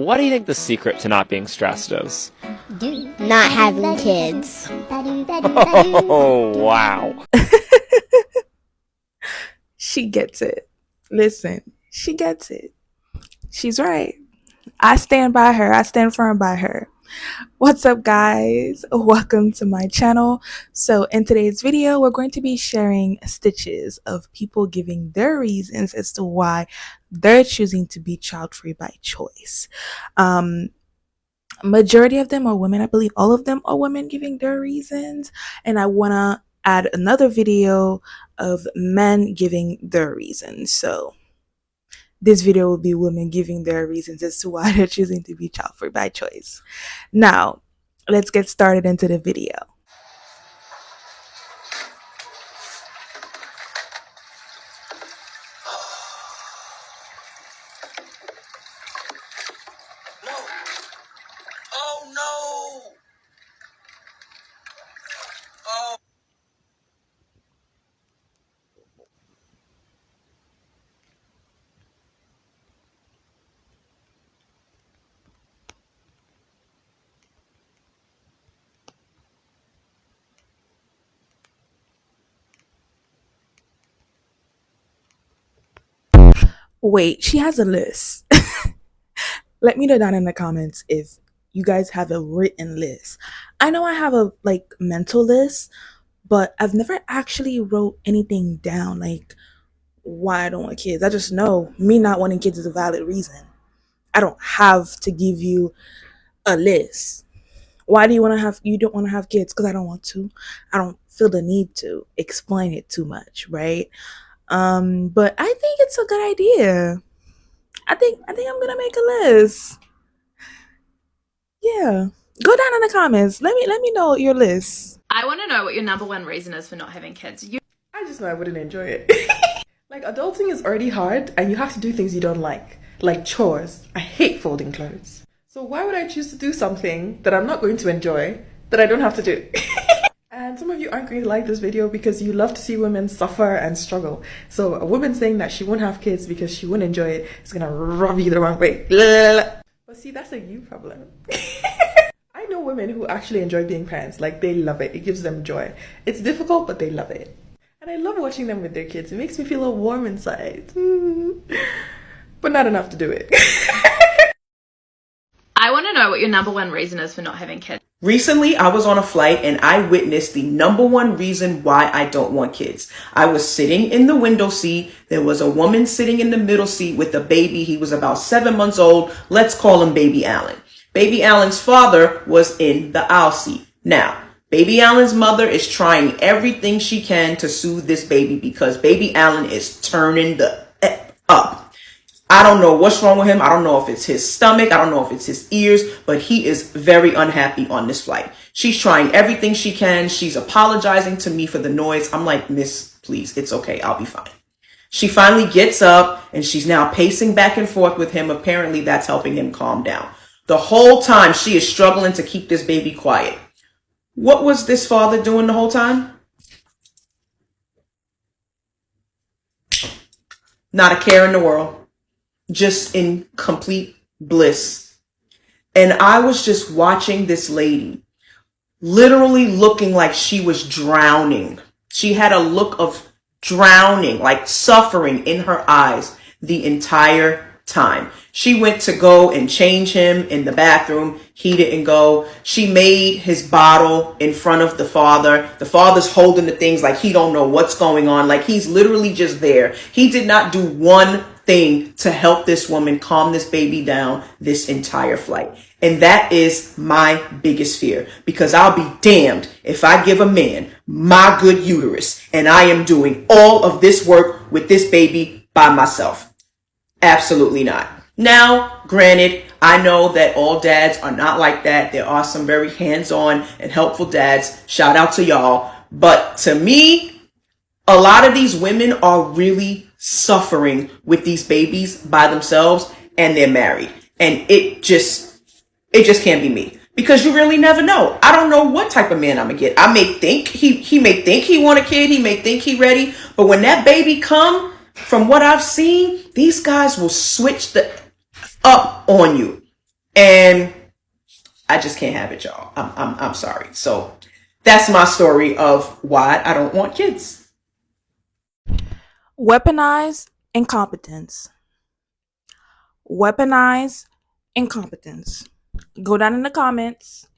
what do you think the secret to not being stressed is? Not having kids. Oh, wow. She gets it. Listen, she gets it. She's right. I stand by her. I stand firm by her. What's up, guys? Welcome to my channel. So in today's video, we're going to be sharing stitches of people giving their reasons as to why they're choosing to be child-free by choice. Majority of them are women. I believe all of them are women giving their reasons. And I want to add another video of men giving their reasons. So this video will be women giving their reasons as to why they're choosing to be child-free by choice. Now, let's get started into the video. No. Oh no. Oh. Wait, she has a list. Let me know down in the comments if you guys have a written list. I know I have a mental list, but I've never actually wrote anything down like why I don't want kids. I just know me not wanting kids is a valid reason. I don't have to give you a list. Why do you don't want to have kids? Because I don't want to. I don't feel the need to explain it too much, right? But I think it's a good idea. I think I'm gonna make a list. Yeah. Go down in the comments. Let me know your list. I want to know what your number one reason is for not having kids. I just know I wouldn't enjoy it. Like, adulting is already hard and you have to do things you don't like chores. I hate folding clothes. So why would I choose to do something that I'm not going to enjoy that I don't have to do? And some of you aren't going to like this video because you love to see women suffer and struggle. So a woman saying that she won't have kids because she won't enjoy it is going to rub you the wrong way. But see, that's a you problem. I know women who actually enjoy being parents. Like, they love it. It gives them joy. It's difficult, but they love it. And I love watching them with their kids. It makes me feel all warm inside. But not enough to do it. I want to know what your number one reason is for not having kids. Recently, I was on a flight and I witnessed the number one reason why I don't want kids. I was sitting in the window seat. There was a woman sitting in the middle seat with a baby. He was about 7 months old. Let's call him Baby Allen. Baby Allen's father was in the aisle seat. Now, Baby Allen's mother is trying everything she can to soothe this baby because Baby Allen is turning the F up. I don't know what's wrong with him. I don't know if it's his stomach. I don't know if it's his ears, but he is very unhappy on this flight. She's trying everything she can. She's apologizing to me for the noise. I'm like, miss, please, it's okay. I'll be fine. She finally gets up and she's now pacing back and forth with him. Apparently that's helping him calm down. The whole time she is struggling to keep this baby quiet. What was this father doing the whole time? Not a care in the world. Just in complete bliss. And I was just watching this lady literally looking like she was drowning. She had a look of drowning, like suffering in her eyes the entire time. She went to go and change him in the bathroom. He didn't go. She made his bottle in front of the father. The father's holding the things like he don't know what's going on. Like, he's literally just there. He did not do one thing to help this woman calm this baby down this entire flight. And that is my biggest fear, because I'll be damned if I give a man my good uterus and I am doing all of this work with this baby by myself. Absolutely not. Now, granted, I know that all dads are not like that. There are some very hands-on and helpful dads. Shout out to y'all. But to me, a lot of these women are really suffering with these babies by themselves, and they're married. And it just can't be me, because you really never know. I don't know what type of man I'm gonna get. I may think he may think he want a kid. He may think he ready. But when that baby come, from what I've seen, these guys will switch the up on you. And I just can't have it, y'all. I'm sorry. So that's my story of why I don't want kids. Weaponize incompetence. Weaponize incompetence. Go down in the comments.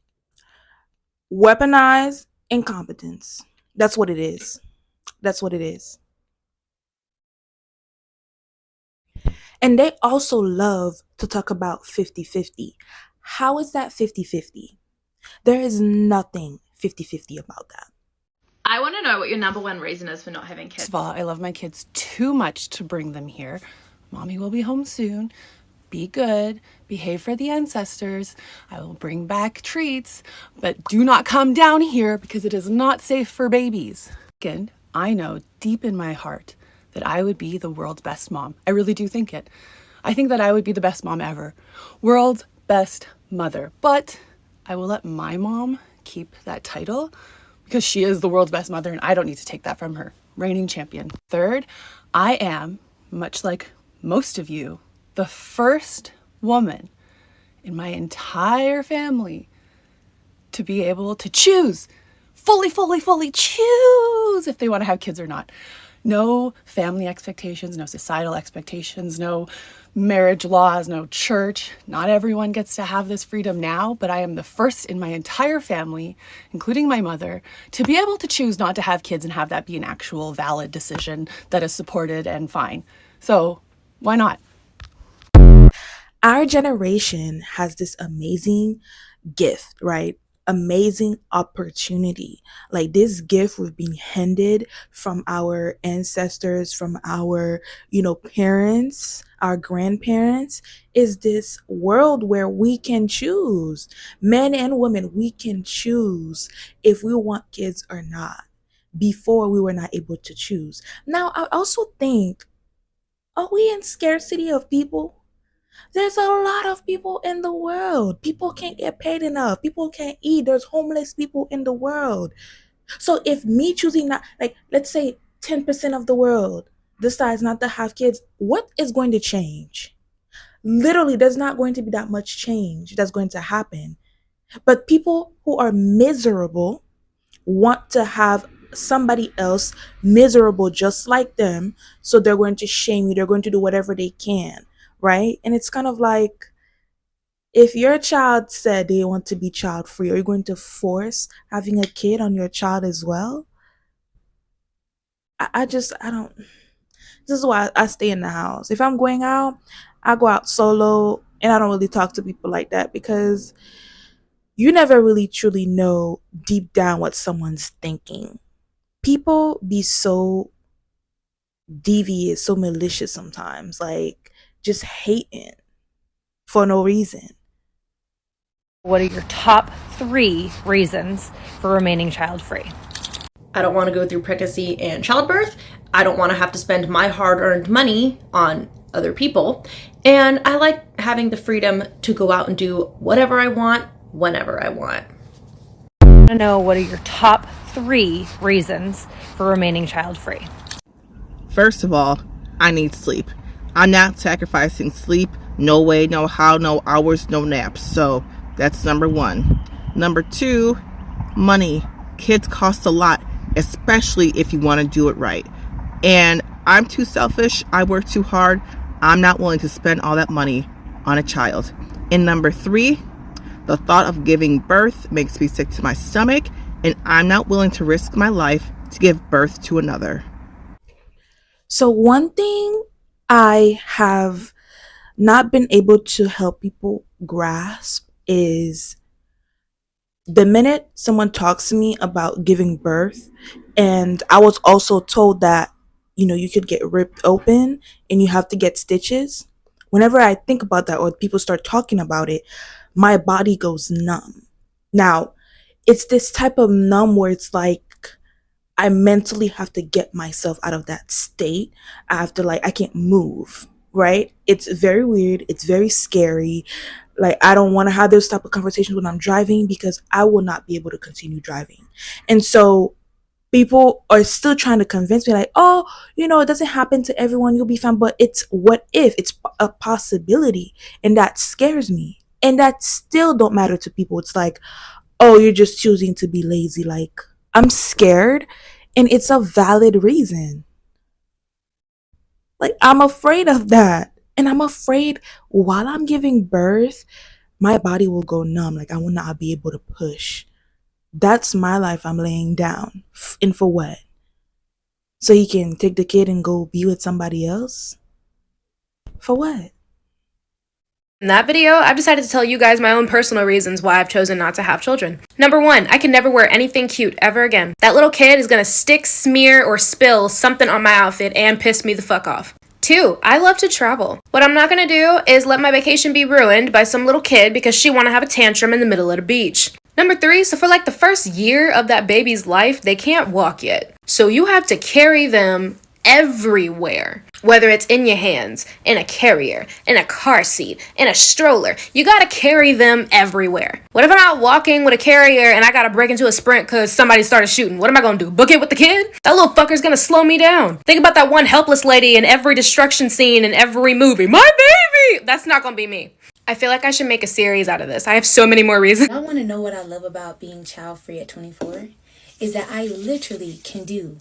Weaponize incompetence. That's what it is. That's what it is. And they also love to talk about 50-50. How is that 50-50? There is nothing 50-50 about that. I want to know what your number one reason is for not having kids. First of all, I love my kids too much to bring them here. Mommy will be home soon. Be good. Behave for the ancestors. I will bring back treats, but do not come down here because it is not safe for babies. Second, I know deep in my heart that I would be the world's best mom. I really do think it. I think that I would be the best mom ever. World's best mother. But I will let my mom keep that title because she is the world's best mother and I don't need to take that from her. Reigning champion. Third, I am, much like most of you, the first woman in my entire family to be able to choose, fully choose if they want to have kids or not. No family expectations, no societal expectations, no marriage laws, no church. Not everyone gets to have this freedom now, but I am the first in my entire family, including my mother, to be able to choose not to have kids and have that be an actual valid decision that is supported and fine. So why not? Our generation has this amazing gift, right? Amazing opportunity. Like this gift we've been handed from our ancestors, from our, parents, our grandparents, is this world where we can choose. Men and women, we can choose if we want kids or not. Before we were not able to choose. Now, I also think, are we in scarcity of people? There's a lot of people in the world. People can't get paid enough. People can't eat. There's homeless people in the world. So if me choosing not, like, let's say 10% of the world decides not to have kids, what is going to change? Literally, there's not going to be that much change that's going to happen. But people who are miserable want to have somebody else miserable just like them. So they're going to shame you. They're going to do whatever they can. Right? And it's kind of like, if your child said they want to be child free, are you going to force having a kid on your child as well? I don't. This is why I stay in the house. If I'm going out, I go out solo and I don't really talk to people like that because you never really truly know deep down what someone's thinking. People be so devious, so malicious sometimes, like just hating for no reason. What are your top 3 reasons for remaining child-free? I don't want to go through pregnancy and childbirth. I don't want to have to spend my hard-earned money on other people. And I like having the freedom to go out and do whatever I want, whenever I want. I want to know what are your top 3 reasons for remaining child-free? First of all, I need sleep. I'm not sacrificing sleep. No way, no how, no hours, no naps. So that's number 1. Number 2, money. Kids cost a lot, especially if you want to do it right. And I'm too selfish. I work too hard. I'm not willing to spend all that money on a child. And number 3, the thought of giving birth makes me sick to my stomach, and I'm not willing to risk my life to give birth to another. So one thing I have not been able to help people grasp is the minute someone talks to me about giving birth, and I was also told that, you could get ripped open and you have to get stitches. Whenever I think about that or people start talking about it, my body goes numb. Now, it's this type of numb where it's like, I mentally have to get myself out of that state. I have to I can't move, right? It's very weird. It's very scary. I don't want to have those type of conversations when I'm driving because I will not be able to continue driving. And so people are still trying to convince me oh, it doesn't happen to everyone. You'll be fine. But it's what if? It's a possibility. And that scares me. And that still don't matter to people. It's like, oh, you're just choosing to be lazy. Like, I'm scared, and it's a valid reason. Like, I'm afraid of that. And I'm afraid while I'm giving birth, my body will go numb. Like, I will not be able to push. That's my life I'm laying down. And for what? So he can take the kid and go be with somebody else? For what? In that video, I've decided to tell you guys my own personal reasons why I've chosen not to have children. Number 1, I can never wear anything cute ever again. That little kid is gonna stick, smear, or spill something on my outfit and piss me the fuck off. 2, I love to travel. What I'm not gonna do is let my vacation be ruined by some little kid because she wanna have a tantrum in the middle of the beach. Number 3, so for like the first year of that baby's life, they can't walk yet. So you have to carry them everywhere. Whether it's in your hands, in a carrier, in a car seat, in a stroller, you gotta carry them everywhere. What if I'm out walking with a carrier and I gotta break into a sprint because somebody started shooting? What am I gonna do? Book it with the kid? That little fucker's gonna slow me down. Think about that one helpless lady in every destruction scene in every movie. My baby! That's not gonna be me. I feel like I should make a series out of this. I have so many more reasons. I want to know what I love about being child-free at 24 is that I literally can do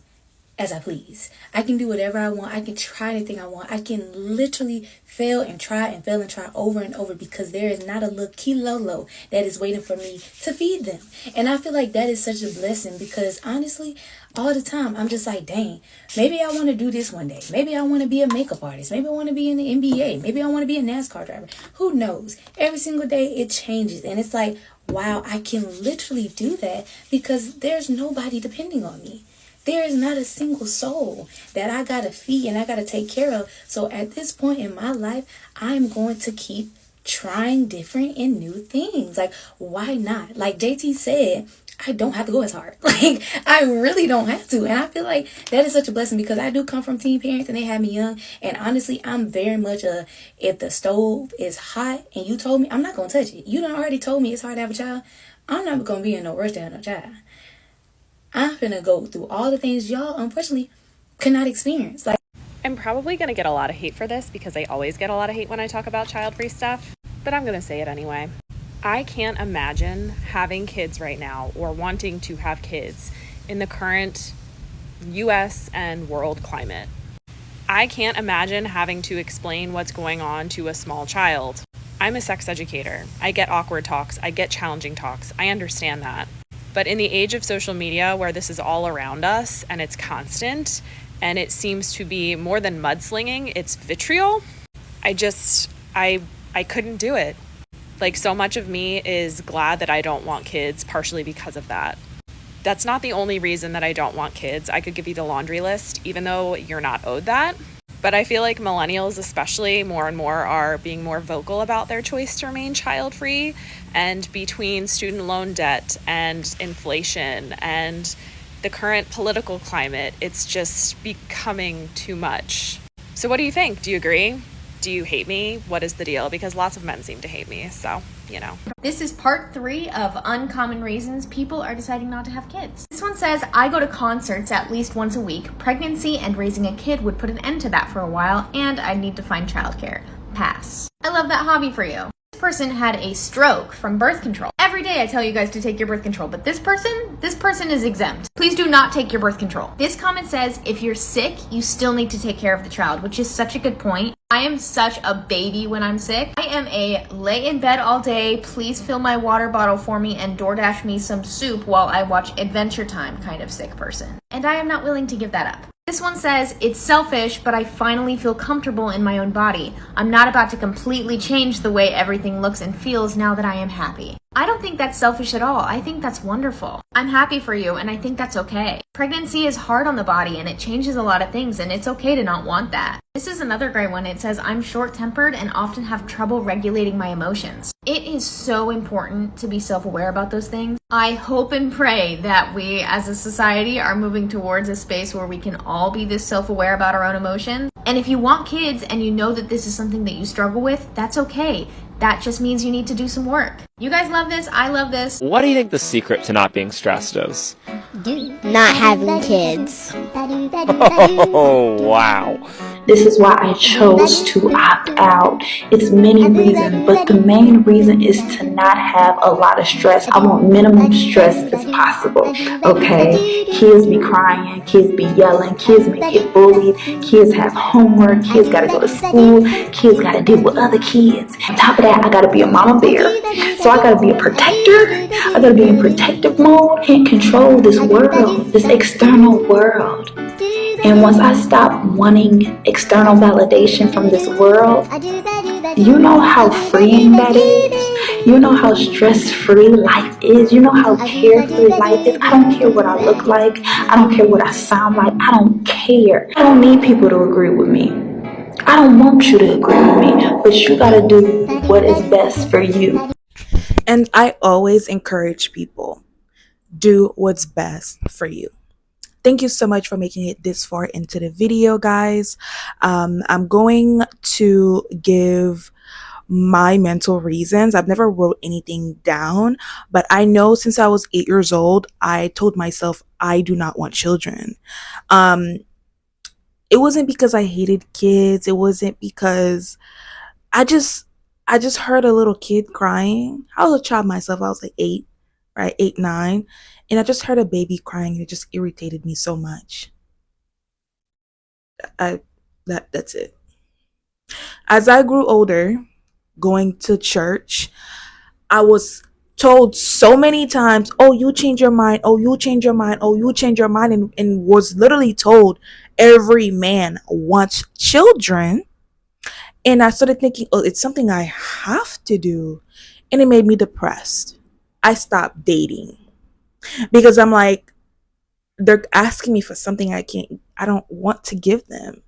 as I please. I can do whatever I want. I can try anything I want. I can literally fail and try over and over because there is not a little kilolo that is waiting for me to feed them. And I feel like that is such a blessing because honestly, all the time, I'm just like, dang, maybe I want to do this one day. Maybe I want to be a makeup artist. Maybe I want to be in the NBA. Maybe I want to be a NASCAR driver. Who knows? Every single day it changes. And it's like, wow, I can literally do that because there's nobody depending on me. There is not a single soul that I got to feed and I got to take care of. So at this point in my life, I'm going to keep trying different and new things. Like, why not? Like JT said, I don't have to go as hard. Like, I really don't have to. And I feel like that is such a blessing because I do come from teen parents and they had me young. And honestly, I'm very much if the stove is hot and you told me, I'm not going to touch it. You done already told me it's hard to have a child. I'm not going to be in no rush to have no child. I'm finna go through all the things y'all unfortunately cannot experience. Like, I'm probably going to get a lot of hate for this because I always get a lot of hate when I talk about child-free stuff, but I'm going to say it anyway. I can't imagine having kids right now or wanting to have kids in the current US and world climate. I can't imagine having to explain what's going on to a small child. I'm a sex educator. I get awkward talks. I get challenging talks. I understand that. But in the age of social media where this is all around us and it's constant and it seems to be more than mudslinging, it's vitriol. I couldn't do it. Like, so much of me is glad that I don't want kids, partially because of that. That's not the only reason that I don't want kids. I could give you the laundry list, even though you're not owed that. But I feel like millennials especially more and more are being more vocal about their choice to remain child-free. And between student loan debt and inflation and the current political climate, it's just becoming too much. So what do you think? Do you agree? Do you hate me? What is the deal? Because lots of men seem to hate me, so, you know. This is part 3 of uncommon reasons people are deciding not to have kids. This one says, I go to concerts at least once a week. Pregnancy and raising a kid would put an end to that for a while, and I need to find childcare. Pass. I love that hobby for you. This person had a stroke from birth control. Every day I tell you guys to take your birth control, but this person is exempt. Please do not take your birth control. This comment says, if you're sick, you still need to take care of the child, which is such a good point. I am such a baby when I'm sick. I am a lay in bed all day, please fill my water bottle for me and DoorDash me some soup while I watch Adventure Time kind of sick person. And I am not willing to give that up. This one says, it's selfish, but I finally feel comfortable in my own body. I'm not about to completely change the way everything looks and feels now that I am happy. I don't think that's selfish at all. I think that's wonderful. I'm happy for you, and I think that's okay. Pregnancy is hard on the body, and it changes a lot of things, and it's okay to not want that. This is another great one. It says, I'm short-tempered and often have trouble regulating my emotions. It is so important to be self-aware about those things. I hope and pray that we as a society are moving towards a space where we can all be this self-aware about our own emotions. And if you want kids and you know that this is something that you struggle with, that's okay. That just means you need to do some work. You guys love this. I love this. What do you think the secret to not being stressed is? Not having kids. Oh, wow. This is why I chose to opt out. It's many reasons, but the main reason is to not have a lot of stress. I want minimum stress as possible, okay? Kids be crying, kids be yelling, kids may get bullied, kids have homework, kids gotta go to school, kids gotta deal with other kids. On top of that, I gotta be a mama bear. So I gotta be a protector. I gotta be in protective mode. Can't control this world, this external world. And once I stop wanting external validation from this world, you know how freeing that is. You know how stress-free life is. You know how carefree life is. I don't care what I look like. I don't care what I sound like. I don't care. I don't need people to agree with me. I don't want you to agree with me, but you gotta do what is best for you. And I always encourage people, do what's best for you. Thank you so much for making it this far into the video, guys. I'm going to give my mental reasons. I've never wrote anything down, but I know since I was 8 years old, I told myself I do not want children. It wasn't because I hated kids. It wasn't because I just heard a little kid crying. I was a child myself. I was like 8, right? 8, 9. And I just heard a baby crying and it just irritated me so much. That's it. As I grew older, going to church, I was told so many times, oh, you change your mind, oh, you change your mind, oh, you change your mind, and was literally told every man wants children. And I started thinking, oh, it's something I have to do. And it made me depressed. I stopped dating because I'm like, they're asking me for something I don't want to give them.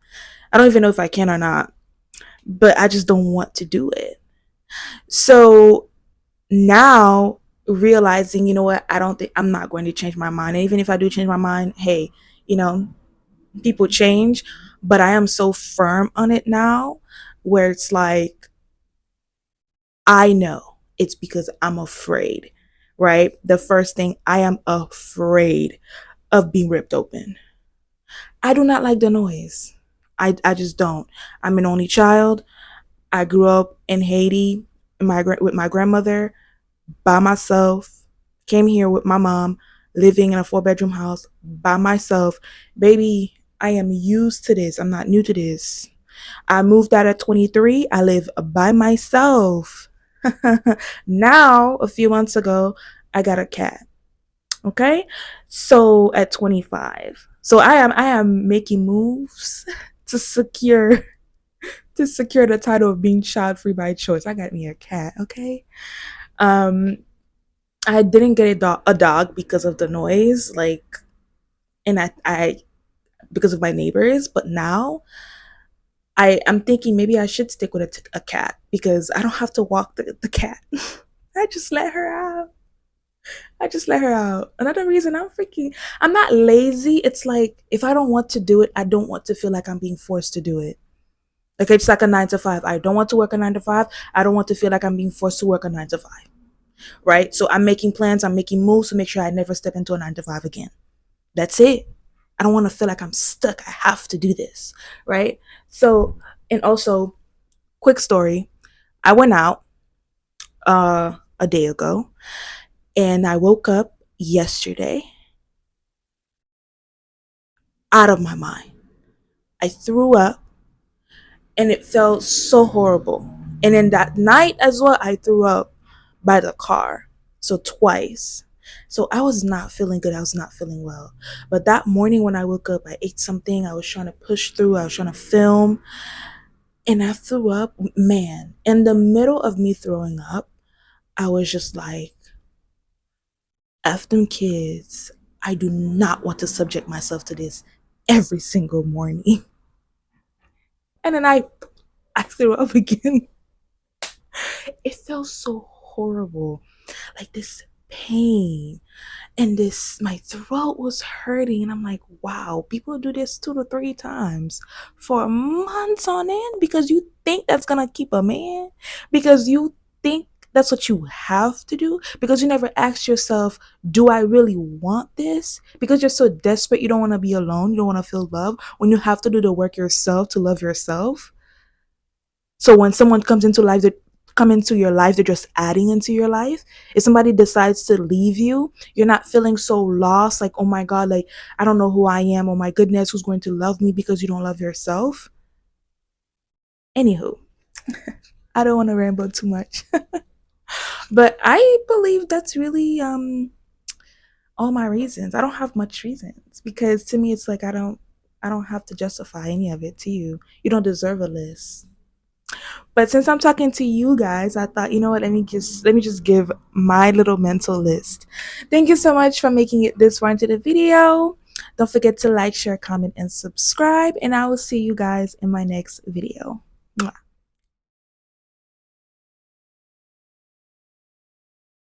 I don't even know if I can or not, but I just don't want to do it. So now realizing, you know what, I'm not going to change my mind. And even if I do change my mind, hey, people change, but I am so firm on it now where it's like, I know it's because I'm afraid, right? The first thing, I am afraid of being ripped open. I do not like the noise. I just don't. I'm an only child. I grew up in Haiti with my grandmother by myself, came here with my mom, living in a 4-bedroom house by myself. Baby, I am used to this. I'm not new to this. I moved out at 23. I live by myself. Now, a few months ago, I got a cat. Okay? So at 25. So I am making moves to secure the title of being child free by choice. I got me a cat, okay? I didn't get a dog because of the noise, and I because of my neighbors, but now I'm thinking maybe I should stick with a cat because I don't have to walk the cat. I just let her out. Another reason I'm not lazy. It's like, if I don't want to do it, I don't want to feel like I'm being forced to do it. Like, it's like a 9 to 5. I don't want to work a 9 to 5. I don't want to feel like I'm being forced to work a 9 to 5. Right? So I'm making plans. I'm making moves to make sure I never step into a 9 to 5 again. That's it. I don't want to feel like I'm stuck. I have to do this. Right? So, and also, quick story. I went out a day ago and I woke up yesterday out of my mind. I threw up and it felt so horrible. And then that night as well, I threw up by the car. So twice. So I was not feeling good. I was not feeling well. But that morning when I woke up, I ate something. I was trying to push through. I was trying to film. And I threw up. Man, in the middle of me throwing up, I was just like, F them kids. I do not want to subject myself to this every single morning. And then I threw up again. It felt so horrible. Like this pain and my throat was hurting. And I'm like, wow, people do this 2 to 3 times for months on end because you think that's going to keep a man? Because you think that's what you have to do, because you never ask yourself, do I really want this? Because you're so desperate, you don't want to be alone, you don't want to feel love, when you have to do the work yourself to love yourself. So when someone comes into life, that come into your life, they're just adding into your life. If somebody decides to leave you, you're not feeling so lost, like, oh my God, like, I don't know who I am, oh my goodness, who's going to love me, because you don't love yourself. Anywho, I don't want to ramble too much. But I believe that's really all my reasons. I don't have much reasons, because to me it's like I don't have to justify any of it to you. You don't deserve a list. But since I'm talking to you guys, I thought, you know what, let me just give my little mental list. Thank you so much for making it this far into the video. Don't forget to like, share, comment, and subscribe, and I will see you guys in my next video. Mwah.